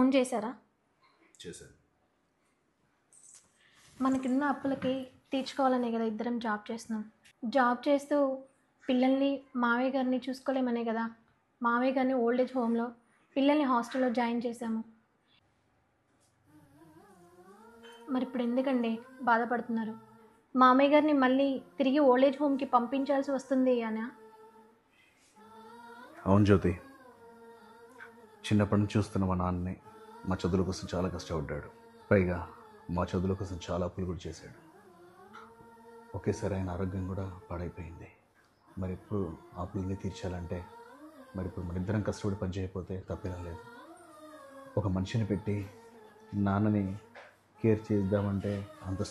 Phone చేశారా? చేశాను. మనకున్న అప్పులకి తీర్చుకోవాలనే కదా ఇద్దరం జాబ్ చేస్తున్నాం. జాబ్ చేస్తూ పిల్లల్ని మావయ్య గారిని చూసుకోలేమనే కదా మావయ్య గారిని ఓల్డ్ ఏజ్ హోమ్లో, పిల్లల్ని హాస్టల్లో జాయిన్ చేశాము. మరి ఇప్పుడు ఎందుకండి బాధపడుతున్నారు? మామయ్య గారిని మళ్ళీ తిరిగి ఓల్డ్ ఏజ్ హోమ్కి పంపించాల్సి వస్తుంది అనా? అవును జ్యోతి, చిన్నప్పటి నుంచి చూస్తున్న మా నాన్నని మా చదువుల కోసం చాలా కష్టపడ్డాడు. పైగా మా చదువుల కోసం చాలా అప్పులు కూడా చేశాడు. ఒకేసారి ఆయన ఆరోగ్యం కూడా పాడైపోయింది. మరి ఇప్పుడు ఆ అప్పులన్నీ తీర్చాలంటే మరి ఇప్పుడు మన ఇద్దరం కష్టపడి పని చేయకపోతే తప్పేలా లేదు. ఒక మనిషిని పెట్టి నాన్నని కేర్ చేద్దామంటే అంత